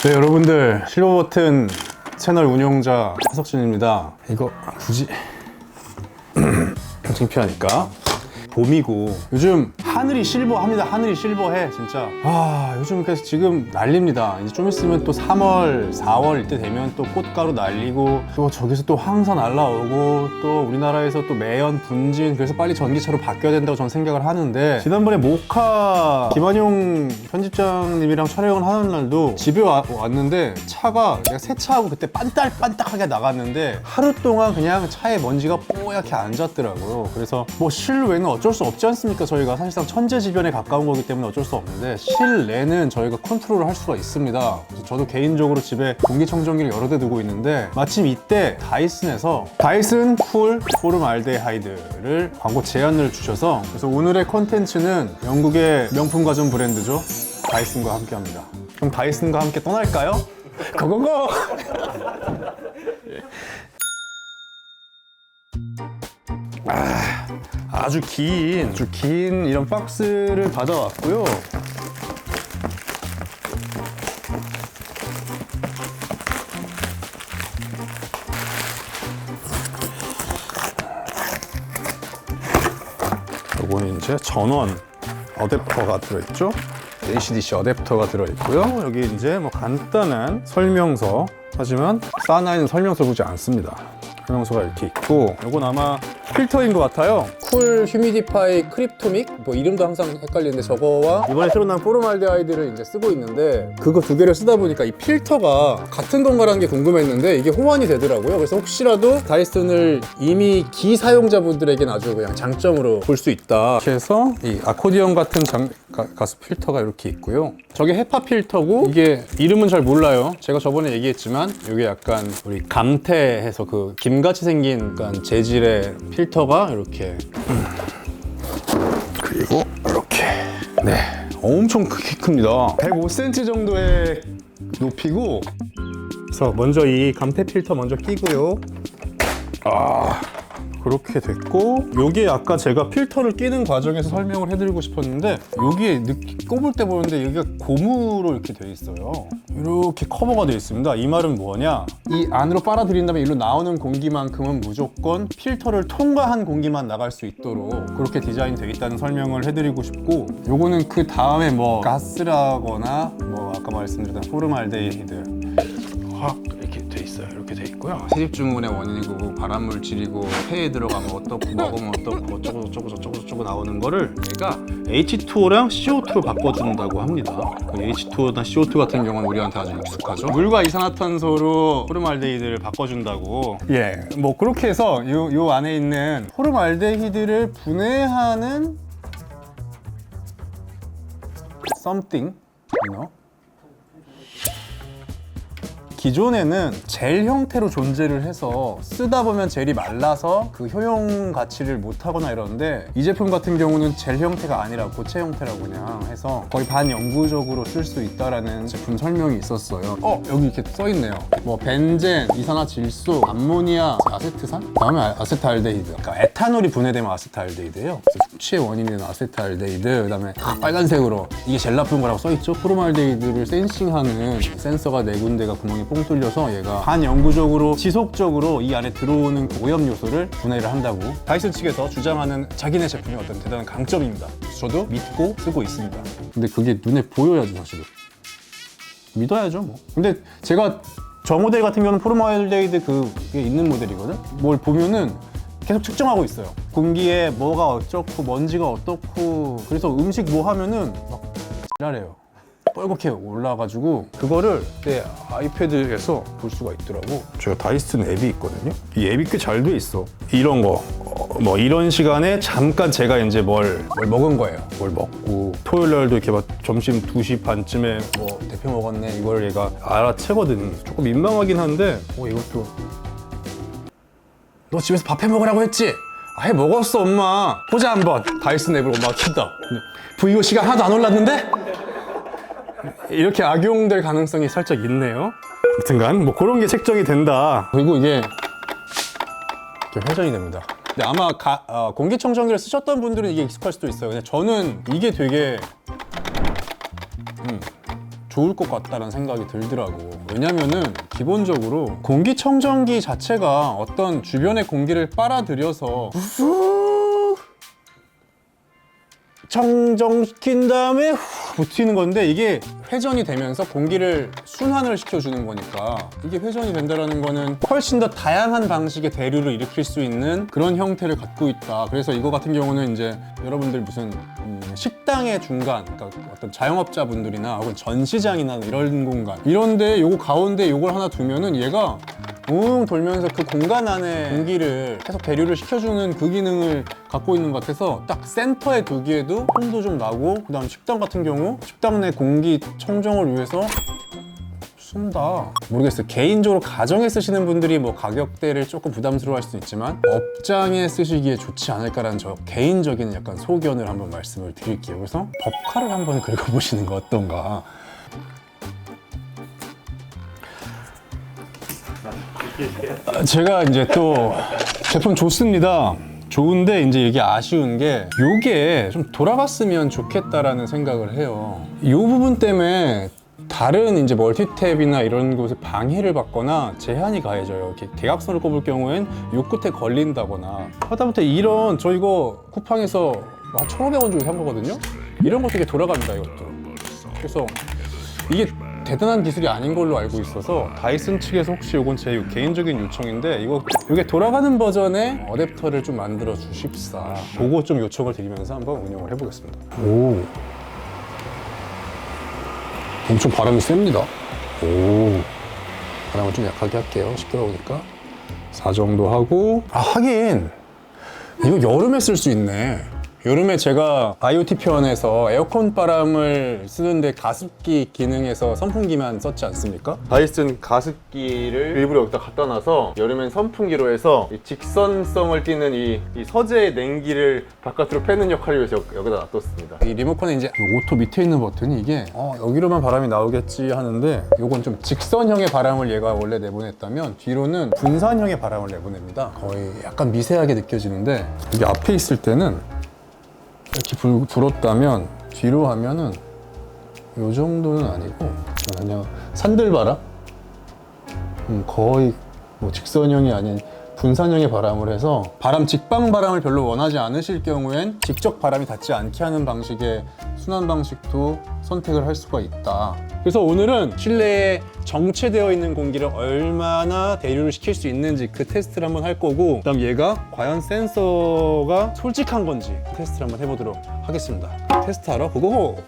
네, 여러분들 실버버튼 채널 운영자 하석진입니다. 이거 굳이 창피하니까. 봄이고 요즘 하늘이 실버합니다. 하늘이 실버해 진짜. 요즘 그래서 지금 난립니다. 이제 좀 있으면 또 3월 4월 이때 되면 또 꽃가루 날리고 또 저기서 또 황사 날라오고 또 우리나라에서 또 매연 분진, 그래서 빨리 전기차로 바뀌어야 된다고 저는 생각을 하는데, 지난번에 모카 김한용 편집장님이랑 촬영을 하는 날도 집에 왔는데 차가 내가 세차하고 그때 반딱반딱하게 나갔는데 하루 동안 그냥 차에 먼지가 뽀얗게 앉았더라고요. 그래서 뭐 실외는 어쩔 수 없지 않습니까? 저희가 사실상 천재지변에 가까운 거기 때문에 어쩔 수 없는데, 실내는 저희가 컨트롤을 할 수가 있습니다. 그래서 저도 개인적으로 집에 공기청정기를 여러 대 두고 있는데, 마침 이때 다이슨에서 다이슨 쿨 포름알데하이드를 광고 제안을 주셔서, 그래서 오늘의 컨텐츠는 영국의 명품 가전 브랜드죠, 다이슨과 함께 합니다. 그럼 다이슨과 함께 떠날까요? 고고고! 아주 긴 이런 박스를 받아왔고요. 요거는 이제 전원 어댑터가 들어있죠. AC/DC 어댑터가 들어있고요. 여기 이제 뭐 간단한 설명서, 하지만 사나이는 설명서 보지 않습니다. 설명서가 이렇게 있고, 요건 아마 필터인 것 같아요. 쿨 휴미디파이 크립토믹, 뭐 이름도 항상 헷갈리는데, 저거와 이번에 새로 나온 포름알데하이드를 이제 쓰고 있는데, 그거 두 개를 쓰다 보니까 이 필터가 같은 건가라는 게 궁금했는데 이게 호환이 되더라고요. 그래서 혹시라도 다이슨을 이미 기 사용자분들에게는 아주 그냥 장점으로 볼 수 있다. 이렇게 해서 이 아코디언 같은 가스 필터가 이렇게 있고요. 저게 헤파 필터고, 이게 이름은 잘 몰라요. 제가 저번에 얘기했지만 이게 약간 우리 감태해서 그 김같이 생긴 약간 재질의 필터가 이렇게, 그리고 이렇게, 네, 엄청 큽니다. 105cm 정도의 높이고. 그래서 먼저 이 감태 필터 먼저 끼고요. 그렇게 됐고, 요게 아까 제가 필터를 끼는 과정에서 설명을 해드리고 싶었는데, 여기에 꼽을 때 보는데 여기가 고무로 이렇게 돼 있어요. 이렇게 커버가 되어 있습니다. 이 말은 뭐냐, 이 안으로 빨아들인 다음에 이리로 나오는 공기만큼은 무조건 필터를 통과한 공기만 나갈 수 있도록 그렇게 디자인 되어 있다는 설명을 해드리고 싶고, 요거는 그 다음에 뭐 가스라거나 뭐 아까 말씀드렸던 포름알데히드 이렇게 돼 있어요. 이렇게 돼 있고요. 세집 주문의 원인이고 바람물질이고 폐에 들어가면 어떻고 먹으면 어떻고 어쩌고 나오는 거를 얘가 H2O랑 CO2로 바꿔준다고 합니다. 그 H2O나 CO2 같은 경우는 우리한테 아주 익숙하죠. 물과 이산화탄소로 포름알데히드를 바꿔준다고. 뭐 그렇게 해서 요 안에 있는 포름알데히드를 분해하는 something, 기존에는 젤 형태로 존재를 해서 쓰다 보면 젤이 말라서 그 효용 가치를 못 하거나 이러는데, 이 제품 같은 경우는 젤 형태가 아니라 고체 형태라고 그냥 해서 거의 반영구적으로 쓸 수 있다라는 제품 설명이 있었어요. 여기 이렇게 써 있네요. 뭐 벤젠, 이산화질소, 암모니아, 아세트산, 다음에 아세트알데히드. 그러니까 에탄올이 분해되면 아세트알데히드예요. 그래서 숙취의 원인이 되는 아세트알데히드. 그다음에 빨간색으로 이게 제일 나쁜 거라고 써 있죠. 포름알데히드를 센싱하는 센서가 4군데가 구멍이 뽕 뚫려서 얘가 반영구적으로 지속적으로 이 안에 들어오는 오염 요소를 분해를 한다고 다이슨 측에서 주장하는 자기네 제품의 어떤 대단한 강점입니다. 저도 믿고 쓰고 있습니다. 근데 그게 눈에 보여야지 사실은. 믿어야죠 뭐. 근데 제가 저 모델 같은 경우는 포름알데히드 그게 있는 모델이거든. 뭘 보면은 계속 측정하고 있어요. 공기에 뭐가 어쩌고 먼지가 어떻고, 그래서 음식 뭐 하면은 막 지랄해요. 뻘겋게 올라가지고 그거를 내 아이패드에서 볼 수가 있더라고. 제가 다이슨 앱이 있거든요. 이 앱이 꽤 잘 돼 있어. 이런 거 뭐 이런 시간에 잠깐 제가 이제 뭘 먹은 거예요. 뭘 먹고, 토요일 날도 이렇게 막 점심 2시 반쯤에 뭐 대표 먹었네, 이걸 얘가 알아채거든. 조금 민망하긴 한데 이것도, 너 집에서 밥 해 먹으라고 했지? 해 먹었어 엄마. 보자 한번. 다이슨 앱을 엄마가 킨다. VOC가 하나도 안 올랐는데? 이렇게 악용될 가능성이 살짝 있네요. 아무튼간 뭐 그런 게 책정이 된다. 그리고 이게 이렇게 회전이 됩니다. 근데 아마 공기청정기를 쓰셨던 분들은 이게 익숙할 수도 있어요. 근데 저는 이게 되게 좋을 것 같다는 생각이 들더라고. 왜냐면은 기본적으로 공기청정기 자체가 어떤 주변의 공기를 빨아들여서 청정시킨 다음에 붙이는 건데, 이게 회전이 되면서 공기를 순환을 시켜주는 거니까, 이게 회전이 된다는 거는 훨씬 더 다양한 방식의 대류를 일으킬 수 있는 그런 형태를 갖고 있다. 그래서 이거 같은 경우는 이제 여러분들 무슨 식당의 중간, 그러니까 어떤 자영업자분들이나 혹은 전시장이나 이런 공간, 이런데 요거 가운데 요걸 하나 두면은 얘가 웅 돌면서 그 공간 안에 공기를 계속 대류를 시켜주는 그 기능을 갖고 있는 것 같아서, 딱 센터에 두기에도 홈도 좀 나고, 그 다음 식당 같은 경우 식당 내 공기 청정을 위해서 쓴다. 모르겠어요. 개인적으로 가정에 쓰시는 분들이 뭐 가격대를 조금 부담스러워할 수도 있지만 업장에 쓰시기에 좋지 않을까라는 저 개인적인 약간 소견을 한번 말씀을 드릴게요. 그래서 법카를 한번 긁어보시는 거 어떤가. 제가 이제 또 제품 좋습니다. 좋은데 이제 이게 아쉬운 게, 요게 좀 돌아갔으면 좋겠다라는 생각을 해요. 이 부분 때문에 다른 이제 멀티탭이나 이런 곳에 방해를 받거나 제한이 가해져요. 이렇게 대각선을 꼽을 경우엔 요 끝에 걸린다거나 하다못해 이런, 저 이거 쿠팡에서 한 1,500원 주고 산 거거든요. 이런 것도 이게 돌아갑니다, 이것도. 그래서 이게 대단한 기술이 아닌 걸로 알고 있어서 다이슨 측에서 혹시 이건 제 개인적인 요청인데, 이게 돌아가는 버전의 어댑터를 좀 만들어 주십사, 그거 좀 요청을 드리면서 한번 운영을 해보겠습니다. 오, 엄청 바람이 셉니다. 오, 바람을 좀 약하게 할게요. 시끄러우니까 4 정도 하고. 아, 하긴 이거 여름에 쓸 수 있네. 여름에 제가 IoT 편에서 에어컨 바람을 쓰는데 가습기 기능에서 선풍기만 썼지 않습니까? 다이슨 가습기를 일부러 여기다 갖다 놔서 여름엔 선풍기로 해서 이 직선성을 띠는 이 서재의 냉기를 바깥으로 패는 역할을 위해서 여기다 놔뒀습니다. 이 리모컨에 이제 오토 밑에 있는 버튼이 이게 여기로만 바람이 나오겠지 하는데, 요건 좀 직선형의 바람을 얘가 원래 내보냈다면 뒤로는 분산형의 바람을 내보냅니다. 거의 약간 미세하게 느껴지는데, 이게 앞에 있을 때는 이렇게 불었다면 뒤로 하면은 요 정도는 아니고 그냥 산들바람? 거의 뭐 직선형이 아닌 분산형의 바람을 해서, 직방 바람을 별로 원하지 않으실 경우엔 직접 바람이 닿지 않게 하는 방식의 순환 방식도 선택을 할 수가 있다. 그래서 오늘은 실내에 정체되어 있는 공기를 얼마나 대류를 시킬 수 있는지 그 테스트를 한번 할 거고, 그다음 얘가 과연 센서가 솔직한 건지 테스트를 한번 해보도록 하겠습니다. 테스트하러 고고!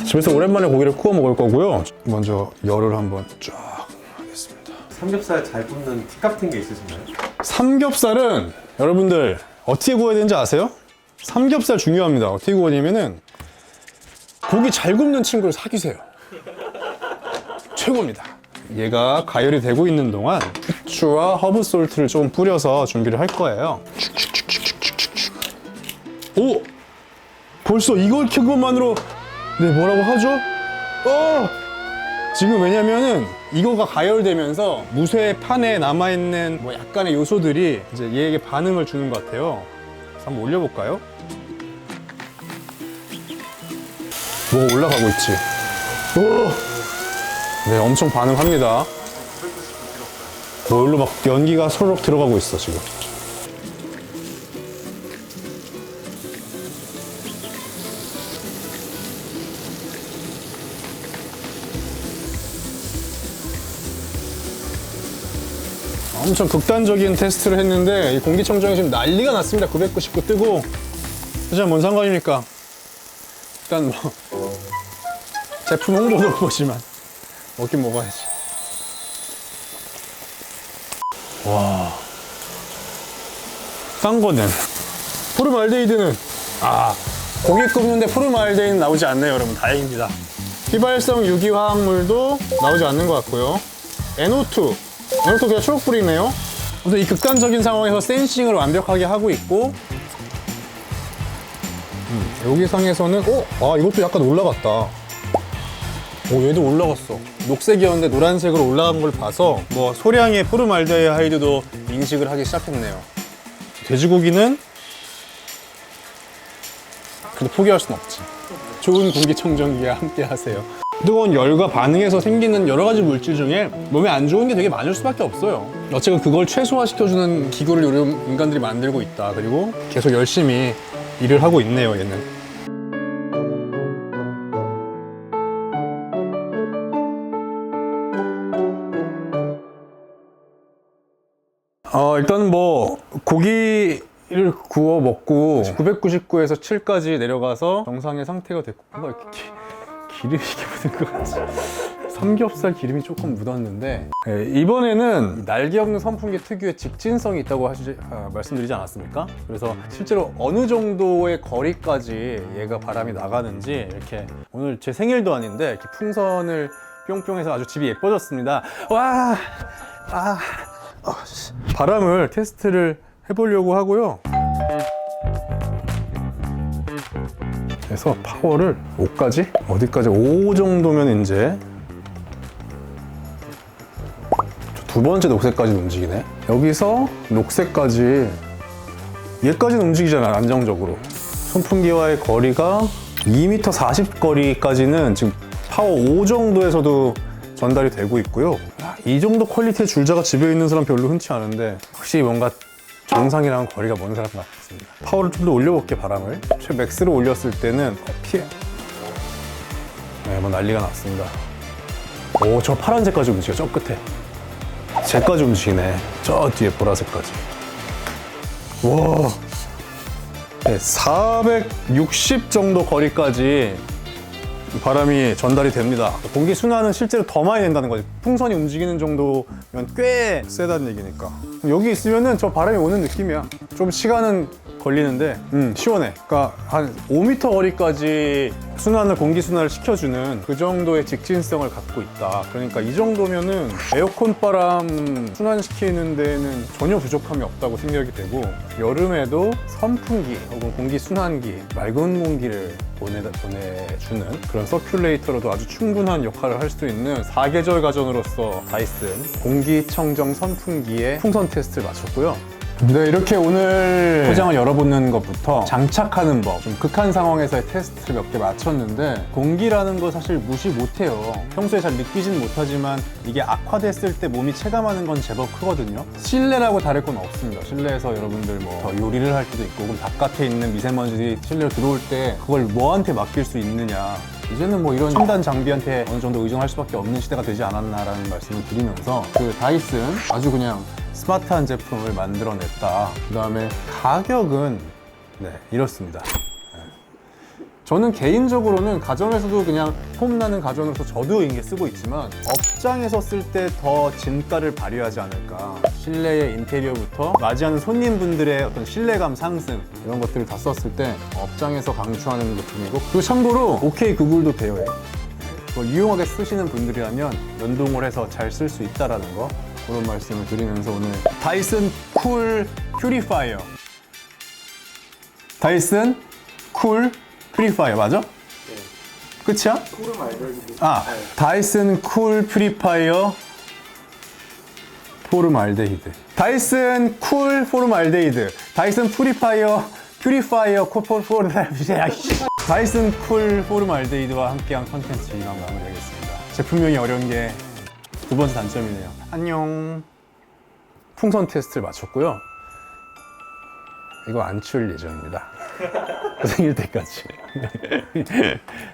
집에서 오랜만에 고기를 구워 먹을 거고요. 먼저 열을 한번 쫙 하겠습니다. 삼겹살 잘 굽는 팁 같은 게 있으신가요? 삼겹살은 여러분들 어떻게 구워야 되는지 아세요? 삼겹살 중요합니다. 어떻게 구워냐면은 고기 잘 굽는 친구를 사귀세요. 최고입니다. 얘가 가열이 되고 있는 동안 후추와 허브 솔트를 좀 뿌려서 준비를 할 거예요. 오! 벌써 이걸 켠 것만으로 뭐라고 하죠? 지금 왜냐면은 이거가 가열되면서 무쇠 판에 남아있는 뭐 약간의 요소들이 이제 얘에게 반응을 주는 것 같아요. 그래서 한번 올려볼까요? 뭐가 올라가고 있지? 오! 네, 엄청 반응합니다. 여기로 막 연기가 소록 들어가고 있어, 지금. 엄청 극단적인 테스트를 했는데 이 공기청정기 지금 난리가 났습니다. 999 뜨고. 하지만 뭔 상관입니까? 일단 뭐 제품 홍보도 보지만 먹긴 먹어야지. 와, 싼 거는 포르말데히드는 고기 굽는데 포르말데히드는 나오지 않네요, 여러분. 다행입니다. 휘발성 유기화학물도 나오지 않는 것 같고요. NO2 그냥 초록불이네요. 아무튼 이 극단적인 상황에서 센싱을 완벽하게 하고 있고, 여기 상에서는 이것도 약간 올라갔다. 얘도 올라갔어. 녹색이었는데 노란색으로 올라간 걸 봐서 뭐 소량의 포르말데하이드도 인식을 하기 시작했네요. 돼지고기는 그래도 포기할 순 없지. 좋은 공기청정기와 함께 하세요. 뜨거운 열과 반응해서 생기는 여러 가지 물질 중에 몸에 안 좋은 게 되게 많을 수밖에 없어요. 어쨌든 그걸 최소화시켜주는 기구를 요즘 인간들이 만들고 있다. 그리고 계속 열심히 일을 하고 있네요, 얘는. 일단 뭐 고기를 구워 먹고 999에서 7까지 내려가서 정상의 상태가 됐고 뭔가 이렇게 기름이 이렇게 묻은 것 같지? 삼겹살 기름이 조금 묻었는데 네, 이번에는 날개 없는 선풍기 특유의 직진성이 있다고 말씀드리지 않았습니까? 그래서 실제로 어느 정도의 거리까지 얘가 바람이 나가는지 이렇게 오늘 제 생일도 아닌데 이렇게 풍선을 뿅뿅해서 아주 집이 예뻐졌습니다. 와! 바람을 테스트를 해보려고 하고요. 그래서 파워를 5까지? 어디까지? 5 정도면 이제 두 번째 녹색까지 움직이네. 여기서 녹색까지 얘까지는 움직이잖아, 안정적으로. 선풍기와의 거리가 2m 40 거리까지는 지금 파워 5 정도에서도 전달이 되고 있고요. 이 정도 퀄리티의 줄자가 집에 있는 사람 별로 흔치 않은데 확실히 뭔가 정상이랑 거리가 먼 사람 같습니다. 파워를 좀 더 올려볼게, 바람을. 최맥스로 올렸을 때는 피해. 네, 뭐 난리가 났습니다. 오, 저 파란색까지 움직여, 저 끝에. 쟤까지 움직이네. 저 뒤에 보라색까지. 와. 네, 460 정도 거리까지 바람이 전달이 됩니다. 공기 순환은 실제로 더 많이 된다는 거지. 풍선이 움직이는 정도면 꽤 세다는 얘기니까. 여기 있으면은 저 바람이 오는 느낌이야. 좀 시간은 걸리는데 시원해. 그러니까 한 5m 거리까지 공기 순환을 시켜주는 그 정도의 직진성을 갖고 있다. 그러니까 이 정도면은 에어컨 바람 순환시키는 데는 전혀 부족함이 없다고 생각이 되고, 여름에도 선풍기 혹은 공기 순환기, 맑은 공기를 보내주는 그런 서큘레이터로도 아주 충분한 역할을 할 수 있는 사계절 가전으로서 다이슨 공기청정 선풍기의 풍선 테스트를 마쳤고요. 네, 이렇게 오늘 포장을 열어보는 것부터 장착하는 법, 좀 극한 상황에서의 테스트를 몇 개 마쳤는데, 공기라는 거 사실 무시 못해요. 평소에 잘 느끼지는 못하지만 이게 악화됐을 때 몸이 체감하는 건 제법 크거든요. 실내라고 다를 건 없습니다. 실내에서 여러분들 뭐 더 요리를 할 때도 있고, 그럼 바깥에 있는 미세먼지들이 실내로 들어올 때 그걸 뭐한테 맡길 수 있느냐, 이제는 뭐 이런 첨단 장비한테 어느 정도 의존할 수밖에 없는 시대가 되지 않았나라는 말씀을 드리면서, 그 다이슨 아주 그냥 스마트한 제품을 만들어냈다. 그 다음에 가격은 이렇습니다. 저는 개인적으로는 가정에서도 그냥 폼나는 가전으로서 저도 이게 쓰고 있지만, 업장에서 쓸 때 더 진가를 발휘하지 않을까. 실내의 인테리어부터 맞이하는 손님분들의 어떤 신뢰감 상승, 이런 것들을 다 썼을 때 업장에서 강추하는 제품이고, 그리고 참고로 OK 구글도 대여해요. 그걸 유용하게 쓰시는 분들이라면 연동을 해서 잘 쓸 수 있다라는 거, 그런 말씀을 드리면서 오늘 다이슨 쿨 퓨리파이어, 다이슨 쿨 퓨리파이어 맞아? 네. 끝이야? 쿨은 알데히드. 다이슨 쿨 퓨리파이어 포름알데히드. 다이슨 쿨 포름알데히드. 다이슨 퓨리파이어 다이슨 쿨 포름알데히드와 함께한 컨텐츠 이만 마무리하겠습니다. 제품명이 어려운 게 두 번째 단점이네요. 안녕. 풍선 테스트를 마쳤고요. 이거 안 치울 예정입니다. 그 생일 때까지.